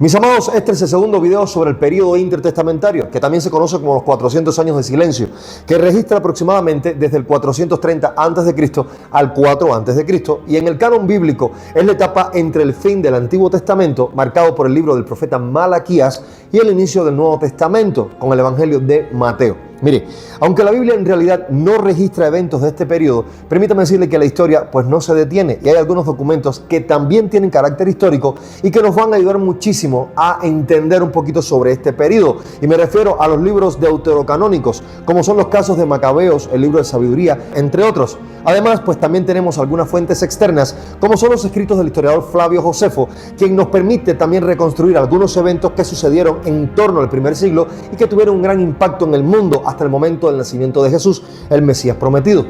Mis amados, este es el segundo video sobre el período intertestamentario, que también se conoce como los 400 años de silencio, que registra aproximadamente desde el 430 a.C. al 4 a.C. y en el canon bíblico es la etapa entre el fin del Antiguo Testamento, marcado por el libro del profeta Malaquías, y el inicio del Nuevo Testamento, con el Evangelio de Mateo. Mire, aunque la Biblia en realidad no registra eventos de este periodo, permítame decirle que la historia pues no se detiene y hay algunos documentos que también tienen carácter histórico y que nos van a ayudar muchísimo a entender un poquito sobre este periodo. Y me refiero a los libros deuterocanónicos, como son los casos de Macabeos, el libro de sabiduría, entre otros. Además, pues también tenemos algunas fuentes externas, como son los escritos del historiador Flavio Josefo, quien nos permite también reconstruir algunos eventos que sucedieron en torno al primer siglo y que tuvieron un gran impacto en el mundo hasta el momento del nacimiento de Jesús, el Mesías prometido.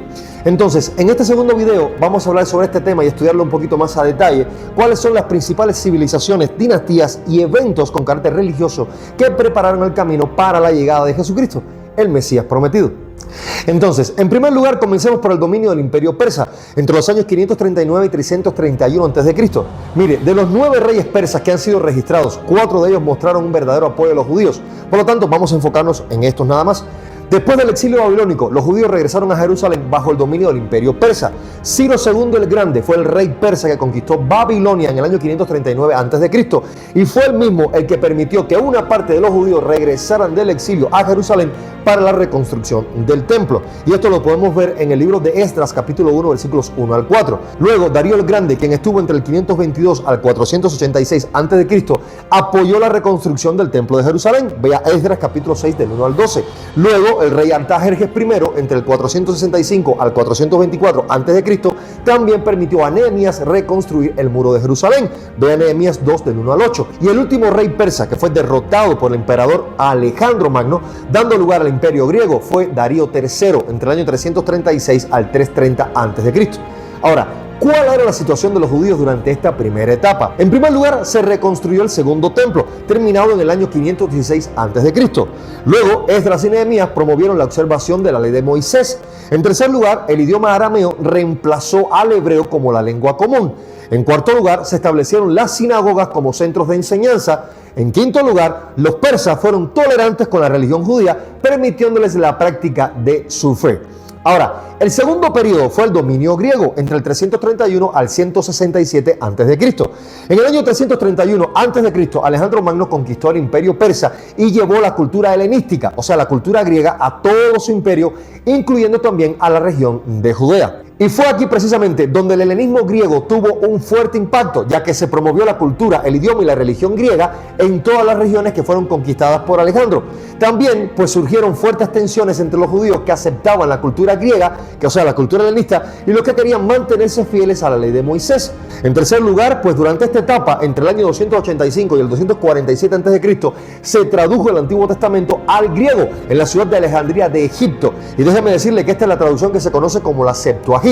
Entonces, en este segundo video vamos a hablar sobre este tema y estudiarlo un poquito más a detalle, cuáles son las principales civilizaciones, dinastías y eventos con carácter religioso que prepararon el camino para la llegada de Jesucristo, el Mesías prometido. Entonces, en primer lugar, comencemos por el dominio del Imperio Persa, entre los años 539 y 331 a.C. Mire, de los 9 reyes persas que han sido registrados, 4 de ellos mostraron un verdadero apoyo a los judíos. Por lo tanto, vamos a enfocarnos en estos nada más. Después del exilio babilónico, los judíos regresaron a Jerusalén bajo el dominio del Imperio Persa. Ciro II el Grande fue el rey persa que conquistó Babilonia en el año 539 a.C. y fue él mismo el que permitió que una parte de los judíos regresaran del exilio a Jerusalén para la reconstrucción del templo. Y esto lo podemos ver en el libro de Esdras, capítulo 1, versículos 1 al 4. Luego, Darío el Grande, quien estuvo entre el 522 al 486 a.C., apoyó la reconstrucción del templo de Jerusalén. Vea Esdras, capítulo 6, del 1 al 12. Luego, el rey Artajerjes I, entre el 465 al 424 a.C., también permitió a Nehemías reconstruir el muro de Jerusalén. Vea Nehemías 2, del 1 al 8. Y el último rey persa que fue derrotado por el emperador Alejandro Magno, dando lugar al imperio griego, fue Darío III, entre el año 336 al 330 a.C. Ahora, ¿cuál era la situación de los judíos durante esta primera etapa? En primer lugar, se reconstruyó el segundo templo, terminado en el año 516 a.C. Luego, Esdras y Nehemías promovieron la observación de la ley de Moisés. En tercer lugar, el idioma arameo reemplazó al hebreo como la lengua común. En cuarto lugar, se establecieron las sinagogas como centros de enseñanza. En quinto lugar, los persas fueron tolerantes con la religión judía, permitiéndoles la práctica de su fe. Ahora, el segundo periodo fue el dominio griego, entre el 331 al 167 a.C. En el año 331 a.C., Alejandro Magno conquistó el imperio persa y llevó la cultura helenística, o sea, la cultura griega, a todo su imperio, incluyendo también a la región de Judea. Y fue aquí precisamente donde el helenismo griego tuvo un fuerte impacto, ya que se promovió la cultura, el idioma y la religión griega en todas las regiones que fueron conquistadas por Alejandro. También pues surgieron fuertes tensiones entre los judíos que aceptaban la cultura griega, o sea la cultura helenista, y los que querían mantenerse fieles a la ley de Moisés. En tercer lugar, pues durante esta etapa, entre el año 285 y el 247 a.C., se tradujo el Antiguo Testamento al griego en la ciudad de Alejandría de Egipto. Y déjeme decirle que esta es la traducción que se conoce como la Septuaginta.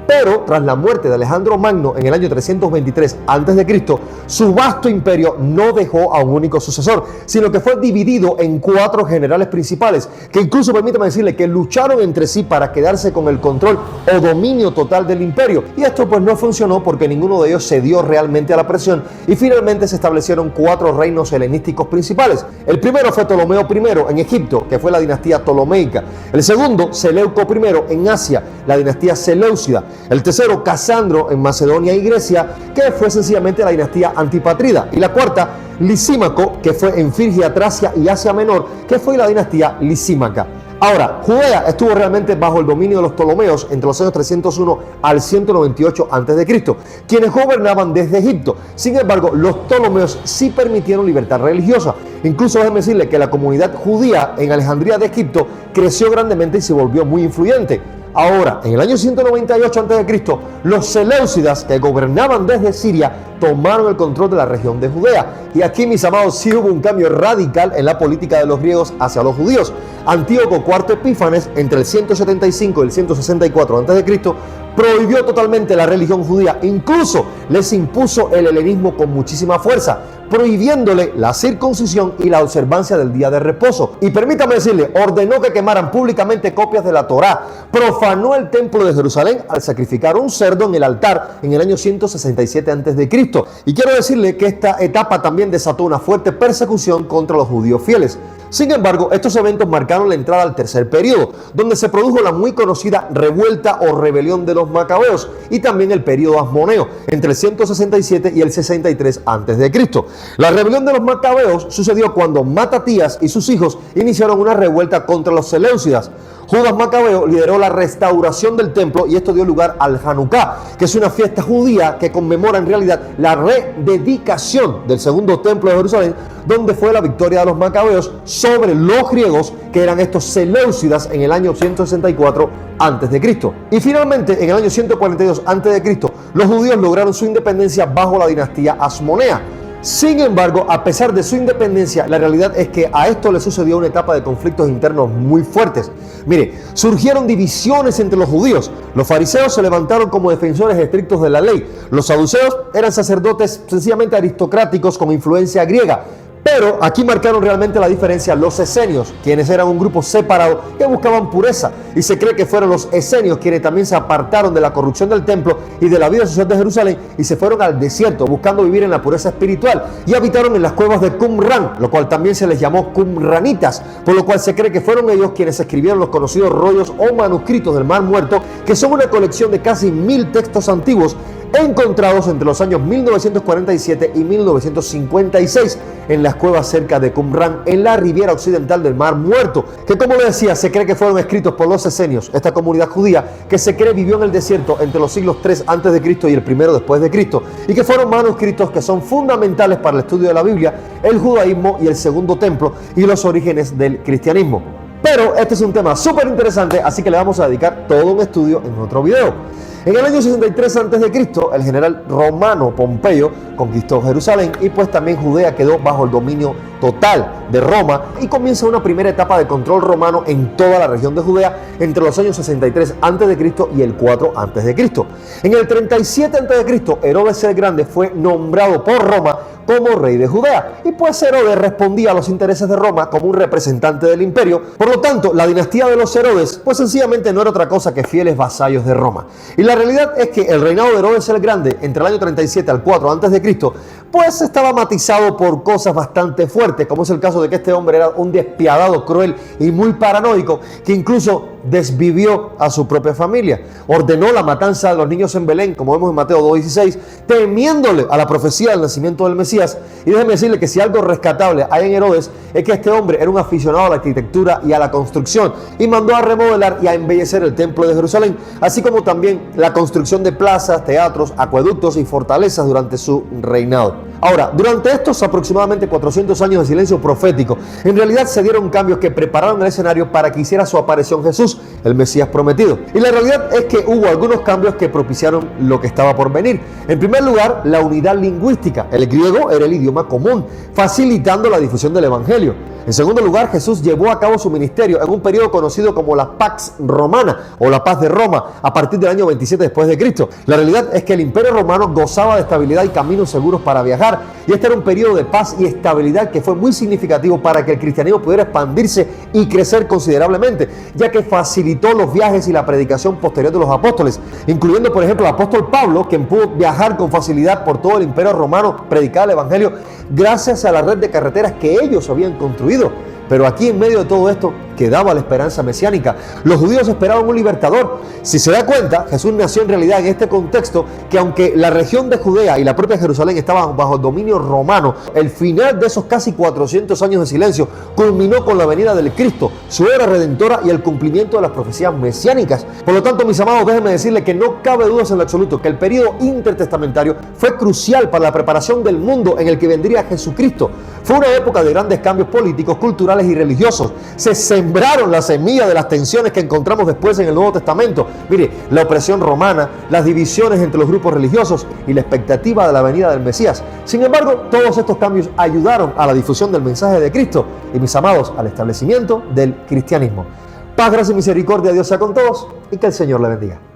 Pero tras la muerte de Alejandro Magno en el año 323 a.C., su vasto imperio no dejó a un único sucesor, sino que fue dividido en 4 generales principales, que incluso, permítame decirle, que lucharon entre sí para quedarse con el control o dominio total del imperio. Y esto pues no funcionó porque ninguno de ellos cedió realmente a la presión y finalmente se establecieron 4 reinos helenísticos principales. El primero fue Ptolomeo I en Egipto, que fue la dinastía ptolomeica. El segundo, Seleuco I en Asia, la dinastía Seleucida. El tercero, Casandro en Macedonia y Grecia, que fue sencillamente la dinastía antipatrida. Y la cuarta, Lisímaco, que fue en Frigia, Tracia y Asia Menor, que fue la dinastía Lisímaca. Ahora, Judea estuvo realmente bajo el dominio de los Ptolomeos entre los años 301 al 198 a.C., quienes gobernaban desde Egipto. Sin embargo, los Ptolomeos sí permitieron libertad religiosa. Incluso déjeme decirle que la comunidad judía en Alejandría de Egipto creció grandemente y se volvió muy influyente. Ahora, en el año 198 a.C., los seleucidas, que gobernaban desde Siria, tomaron el control de la región de Judea. Y aquí, mis amados, sí hubo un cambio radical en la política de los griegos hacia los judíos. Antíoco IV Epífanes, entre el 175 y el 164 a.C., prohibió totalmente la religión judía. Incluso les impuso el helenismo con muchísima fuerza. prohibiéndole la circuncisión y la observancia del día de reposo. Y permítame decirle, ordenó que quemaran públicamente copias de la Torá, profanó el templo de Jerusalén al sacrificar un cerdo en el altar en el año 167 a.C. Y quiero decirle que esta etapa también desató una fuerte persecución contra los judíos fieles. Sin embargo, estos eventos marcaron la entrada al tercer periodo, donde se produjo la muy conocida revuelta o rebelión de los macabeos y también el periodo asmoneo, entre el 167 y el 63 a.C. La rebelión de los macabeos sucedió cuando Matatías y sus hijos iniciaron una revuelta contra los seleucidas. Judas Macabeo lideró la restauración del templo y esto dio lugar al Hanukkah, que es una fiesta judía que conmemora en realidad la rededicación del segundo templo de Jerusalén, donde fue la victoria de los macabeos sobre los griegos, que eran estos seleucidas, en el año 164 a.C. Y finalmente, en el año 142 a.C., los judíos lograron su independencia bajo la dinastía asmonea. Sin embargo, a pesar de su independencia, la realidad es que a esto le sucedió una etapa de conflictos internos muy fuertes. Mire, surgieron divisiones entre los judíos. Los fariseos se levantaron como defensores estrictos de la ley. Los saduceos eran sacerdotes sencillamente aristocráticos con influencia griega. Pero aquí marcaron realmente la diferencia los esenios, quienes eran un grupo separado que buscaban pureza, y se cree que fueron los esenios quienes también se apartaron de la corrupción del templo y de la vida social de Jerusalén y se fueron al desierto buscando vivir en la pureza espiritual y habitaron en las cuevas de Qumran, lo cual también se les llamó Qumranitas, por lo cual se cree que fueron ellos quienes escribieron los conocidos rollos o manuscritos del Mar Muerto, que son una colección de casi 1000 textos antiguos encontrados entre los años 1947 y 1956 en las cuevas cerca de Qumran, en la ribera occidental del Mar Muerto, que, como le decía, se cree que fueron escritos por los esenios, esta comunidad judía que se cree vivió en el desierto entre los siglos 3 a.C. y el primero después de Cristo, y que fueron manuscritos que son fundamentales para el estudio de la Biblia, el judaísmo y el segundo templo y los orígenes del cristianismo. Pero este es un tema súper interesante, así que le vamos a dedicar todo un estudio en otro video. En el año 63 a.C., el general romano Pompeyo conquistó Jerusalén y pues también Judea quedó bajo el dominio total de Roma y comienza una primera etapa de control romano en toda la región de Judea entre los años 63 a.C. y el 4 a.C. En el 37 a.C., Herodes el Grande fue nombrado por Roma como rey de Judea, y pues Herodes respondía a los intereses de Roma como un representante del imperio. Por lo tanto, la dinastía de los Herodes pues sencillamente no era otra cosa que fieles vasallos de Roma. Y la realidad es que el reinado de Herodes el Grande entre el año 37 al 4 a.C. pues estaba matizado por cosas bastante fuertes, como es el caso de que este hombre era un despiadado, cruel y muy paranoico, que incluso desvivió a su propia familia. Ordenó la matanza de los niños en Belén, como vemos en Mateo 2:16, temiéndole a la profecía del nacimiento del Mesías. Y déjeme decirle que si algo rescatable hay en Herodes es que este hombre era un aficionado a la arquitectura y a la construcción, y mandó a remodelar y a embellecer el templo de Jerusalén, así como también la construcción de plazas, teatros, acueductos y fortalezas durante su reinado. Ahora, durante estos aproximadamente 400 años de silencio profético, en realidad se dieron cambios que prepararon el escenario para que hiciera su aparición Jesús, el Mesías prometido. Y la realidad es que hubo algunos cambios que propiciaron lo que estaba por venir. En primer lugar, la unidad lingüística. El griego era el idioma común, facilitando la difusión del evangelio. En segundo lugar, Jesús llevó a cabo su ministerio en un periodo conocido como la Pax Romana o la Paz de Roma a partir del año 27 después de Cristo. La realidad es que el imperio romano gozaba de estabilidad y caminos seguros para viajar, y este era un periodo de paz y estabilidad que fue muy significativo para que el cristianismo pudiera expandirse y crecer considerablemente, ya que facilitó los viajes y la predicación posterior de los apóstoles, incluyendo por ejemplo el apóstol Pablo, quien pudo viajar con facilidad por todo el imperio romano, predicar el evangelio gracias a la red de carreteras que ellos habían construido. Pero aquí, en medio de todo esto, quedaba la esperanza mesiánica. Los judíos esperaban un libertador. Si se da cuenta, Jesús nació en realidad en este contexto, que aunque la región de Judea y la propia Jerusalén estaban bajo el dominio romano, el final de esos casi 400 años de silencio culminó con la venida del Cristo, su era redentora y el cumplimiento de las profecías mesiánicas. Por lo tanto, mis amados, déjenme decirles que no cabe dudas en lo absoluto que el periodo intertestamentario fue crucial para la preparación del mundo en el que vendría Jesucristo. Fue una época de grandes cambios políticos, culturales y religiosos. Se sembraron la semilla de las tensiones que encontramos después en el Nuevo Testamento. Mire, la opresión romana, las divisiones entre los grupos religiosos y la expectativa de la venida del Mesías. Sin embargo, todos estos cambios ayudaron a la difusión del mensaje de Cristo y, mis amados, al establecimiento del cristianismo. Paz, gracia y misericordia de Dios sea con todos y que el Señor le bendiga.